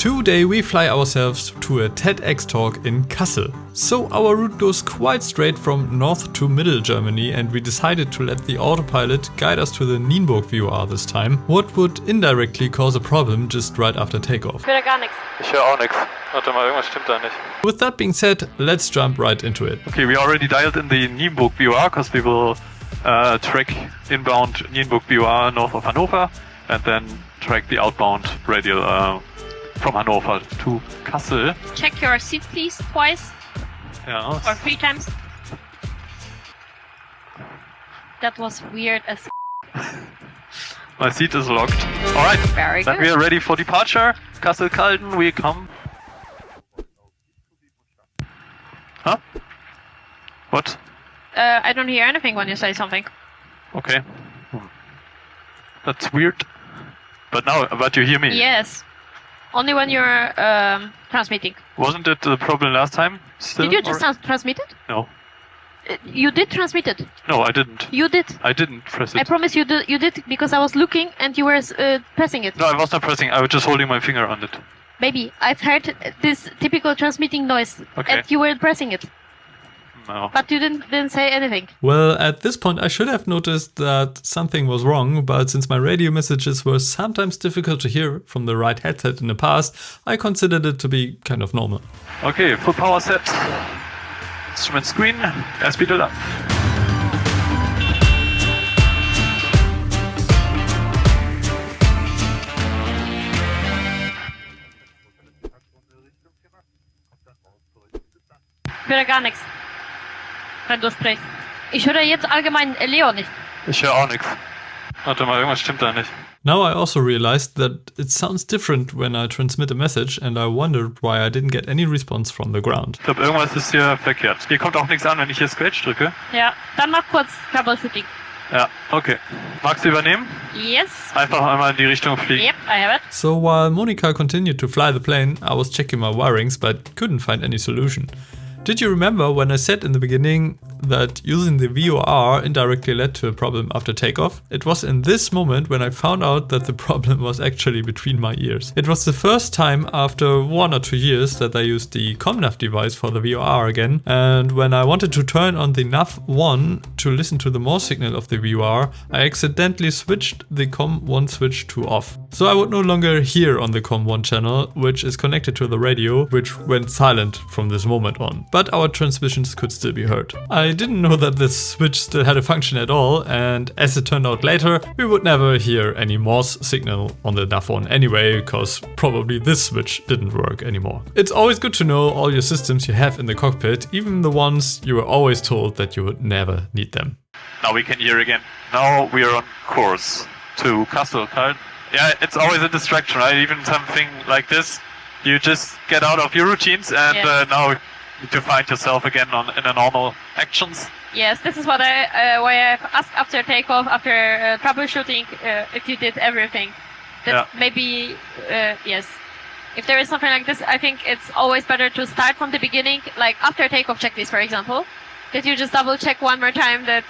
Today we fly ourselves to a TEDx talk in Kassel. So our route goes quite straight from north to middle Germany, and we decided to let the autopilot guide us to the Nienburg VR this time, what would indirectly cause a problem just right after takeoff. Ich höre gar nichts. Ich höre auch nichts. Warte mal, irgendwas stimmt da nicht. With that being said, let's jump right into it. Okay, we already dialed in the Nienburg VR because we will track inbound Nienburg VR north of Hannover and then track the outbound radial from Hannover to Kassel. Check your seat, please, twice Yeah. or 3 times. That was weird as My seat is locked. Alright, very then good. we are ready for departure. Kassel, Calden, we come. Huh? What? I don't hear anything when you say something. Okay. That's weird. But you hear me? Yes. Only when you're transmitting. Wasn't it the problem last time? Still, Did you just transmit it? No. You did transmit it. No, I didn't. You did. I didn't press it. I promise you did because I was looking and you were pressing it. No, I was not pressing. I was just holding my finger on it. Maybe. I've heard this typical transmitting noise Okay. and you were pressing it. No. But you didn't say anything. Well, at this point I should have noticed that something was wrong, but since my radio messages were sometimes difficult to hear from the right headset in the past, I considered it to be kind of normal. Okay, full power set. Instrument screen. Airspeed it up. Ich höre gar nichts, wenn du sprichst. Ich höre jetzt allgemein Leo nicht. Ich höre auch nichts. Warte mal, irgendwas stimmt da nicht. Now I also realized that it sounds different when I transmit a message, and I wondered why I didn't get any response from the ground. Ich glaube, irgendwas ist hier verkehrt. Hier kommt auch nichts an, wenn ich hier Scratch drücke. Ja, dann mach kurz Troubleshooting. Ja, okay. Magst du übernehmen? Yes. Einfach einmal in die Richtung fliegen. Yep, I have it. So while Monica continued to fly the plane, I was checking my wirings but couldn't find any solution. Did you remember when I said in the beginning that using the VOR indirectly led to a problem after takeoff? It was in this moment when I found out that the problem was actually between my ears. It was the first time after 1 or 2 years that I used the ComNav device for the VOR again, and when I wanted to turn on the nav1 to listen to the Morse signal of the VOR, I accidentally switched the COM1 switch to off. So I would no longer hear on the COM1 channel, which is connected to the radio, which went silent from this moment on. But our transmissions could still be heard. I didn't know that this switch still had a function at all, and as it turned out later, we would never hear any Morse signal on the nav1 anyway, because probably this switch didn't work anymore. It's always good to know all your systems you have in the cockpit, even the ones you were always told that you would never need them. Now we can hear again. Now we are on course to Kassel. Yeah, it's always a distraction, right? Even something like this, you just get out of your routines and Yeah. now to find yourself again in a normal actions. Yes, this is what why I've asked after takeoff, after troubleshooting, if you did everything. That maybe, yes. If there is something like this, I think it's always better to start from the beginning, like after takeoff checklist, for example, that you just double check one more time that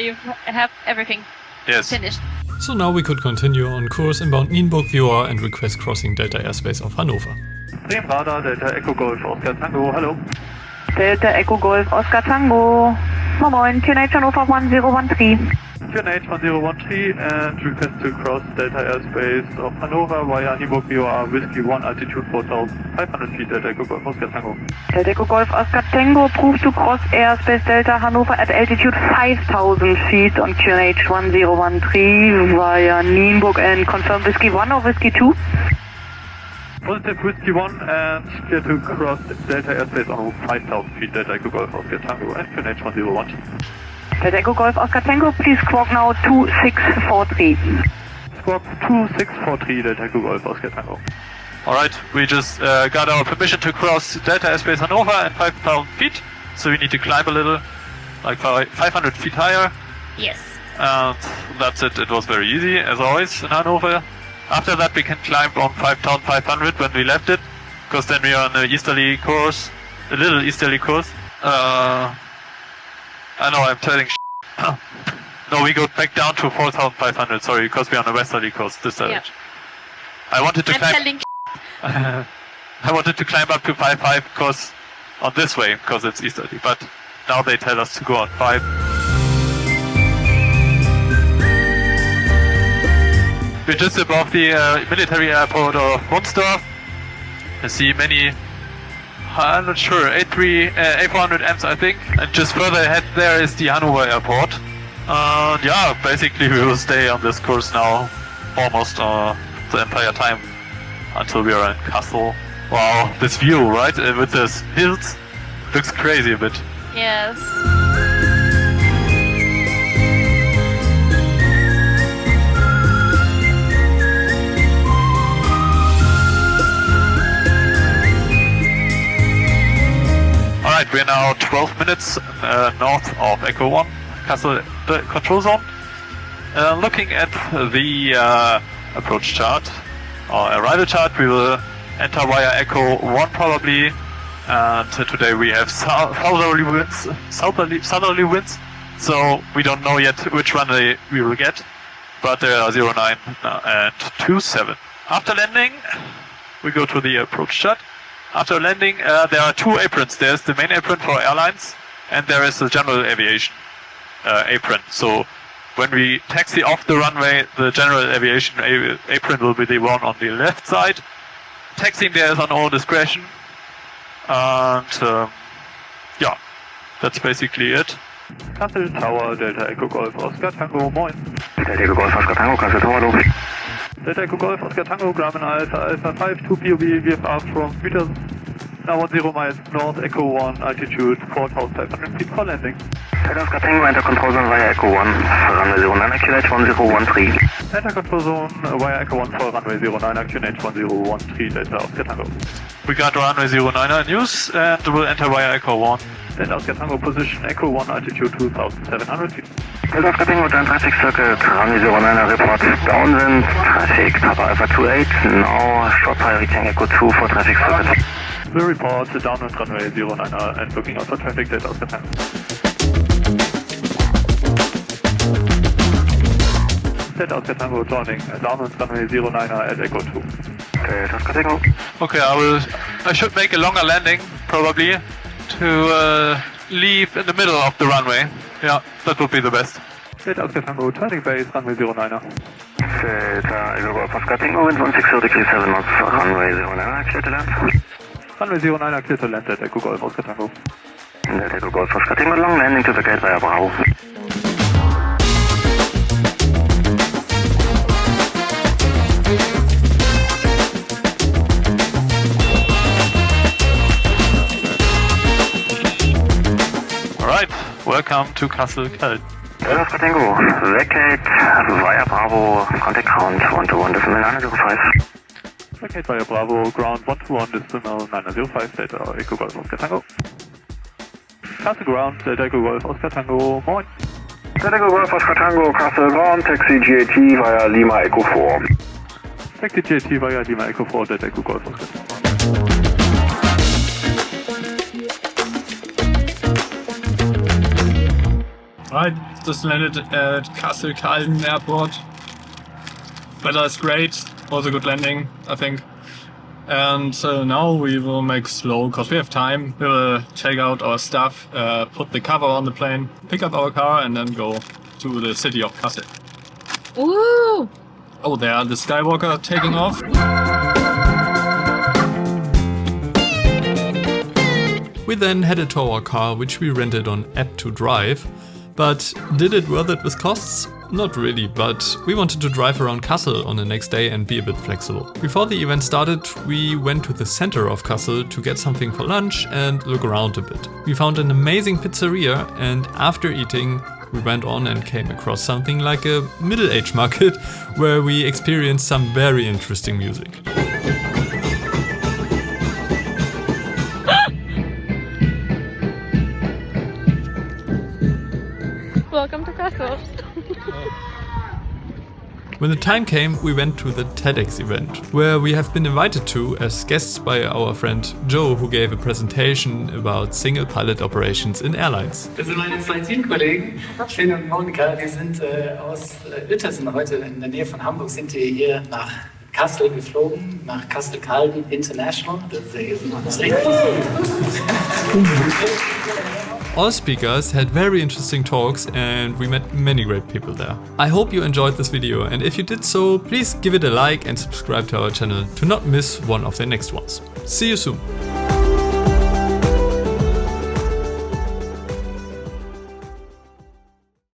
you have everything finished. So now we could continue on course inbound Nienburg VR and request crossing Delta Airspace of Hannover. Radar, Delta Echo Golf, Oscar Tango, hello. Delta Echo Golf, Oscar Tango. Moin Moin, QNH Hannover 1013. QNH 1013 and request to cross Delta Airspace of Hannover via Nienburg VR, Whiskey 1, altitude 4,500 feet, Delta Echo Golf, Oscar Tango. Delta Echo Golf, Oscar Tango, proof to cross airspace Delta Hannover at altitude 5,000 feet on QNH 1013 via Nienburg and confirm Whiskey 1 or Whiskey 2. Positive Whiskey 1 and clear to cross Delta Airspace on 5,000 feet, Delta Echo Golf, Oscar Tango and QNH 101. Delta Echo Golf, Oscar Tango, please squawk now 2643. Squawk 2643, Delta Echo Golf, Oscar Tango. Alright, we just got our permission to cross Delta Airspace Hannover at 5,000 feet, so we need to climb a little, like 500 feet higher. Yes. And that's it, it was very easy, as always, in Hannover. After that we can climb on 5,500 when we left it, because then we are on a easterly course, a little easterly course. I know I'm telling No, we go back down to 4,500, sorry, because we're on a westerly course this direction. I wanted to climb... telling I wanted to climb up to 5.5 because on this way, because it's easterly, but now they tell us to go on 5. We're just above the military airport of Wunstorf. I see many, I'm not sure, A400Ms I think. And just further ahead there is the Hannover airport. Yeah, basically we will stay on this course now almost the entire time until we are in Kassel. Wow, this view, right? With this hills, looks crazy a bit. Yes. Alright, we're now 12 minutes north of Echo 1, Kassel control zone. Looking at the approach chart, or arrival chart, we will enter via Echo 1 probably. And today we have southerly winds, so we don't know yet which runway we will get. But there are 09 and 27. After landing, we go to the approach chart. After landing, there are 2 aprons. There's the main apron for airlines, and there is the general aviation apron. So when we taxi off the runway, the general aviation apron will be the one on the left side. Taxiing there is on all discretion. And yeah, that's basically it. Kassel Tower, Delta Echo Golf Oscar Tango, moin. Delta Echo Golf Oscar Tango, Kassel Tower, los. Delta Echo Golf Oscar Tango, Grumman Alpha 5, 2 POV, VFR from Uetersen. Now 10 miles north, Echo 1, altitude 4,500 feet for landing. Delta Oscar Tango, enter control zone via Echo 1, runway 09, QNH 1013. Enter control zone via Echo 1 for runway 09, QNH 1013, Delta Oscar Tango. We got runway 09 in use and we'll enter via Echo 1. Delta Oscar Tango position, Echo 1, altitude 2,700 feet. Delta Oscar Tango, turn traffic circle, runway 09 report, downwind, traffic, Papa Alpha 28, now short fire reaching Echo 2 for traffic circle. We'll report the downwind runway 09 and looking out for traffic, Delta Oscar Tango. Delta Oscar Tango joining downwind runway 09 at Echo 2. Delta Oscar Tango. Okay, I should make a longer landing, probably, to leave in the middle of the runway. Yeah, that would be the best. Delta Oscar Tango, turning base, runway 09. Delta Echo Golf Oscar Tango, wind 160 degrees 7 knots, runway 09, clear to land. Runway 09, clear to land at Echo Golf Oscar Tango. Delta Echo Golf Oscar Tango, long landing to the gate via Bravo. Welcome to Kassel, Calden. Delta Oscar Tango, vacate via Bravo, contact ground 121 decimal 905. Vacate via Bravo, ground 121 decimal 905, Delta Echo Golf Oscar Tango. Kassel ground, Delta Echo Golf Oscar Tango, moin. Delta Echo Golf Oscar Tango, Kassel ground, taxi GAT via Lima Echo 4. Taxi GAT via Lima Echo 4, Delta Echo Golf Oscar Tango. I just landed at Kassel Calden airport. Weather is great, was a good landing, I think. And now we will make slow, because we have time. We will take out our stuff, put the cover on the plane, pick up our car and then go to the city of Kassel. Woo! Oh, there, the Skywalker taking off. We then headed to our car, which we rented on App to Drive. But did it worth it with costs? Not really, but we wanted to drive around Kassel on the next day and be a bit flexible. Before the event started, we went to the center of Kassel to get something for lunch and look around a bit. We found an amazing pizzeria, and after eating, we went on and came across something like a middle-age market where we experienced some very interesting music. Welcome to Kassel. When the time came, we went to the TEDx event, where we have been invited to as guests by our friend Joe, who gave a presentation about single pilot operations in airlines. Das sind meine 2 Teamkollegen, Finn und Monika, die sind aus Uetersen heute in der Nähe von Hamburg, sind die hier nach Kassel geflogen, nach Kassel Calden International. Das ist richtig. All speakers had very interesting talks and we met many great people there. I hope you enjoyed this video, and if you did so, please give it a like and subscribe to our channel to not miss one of the next ones. See you soon!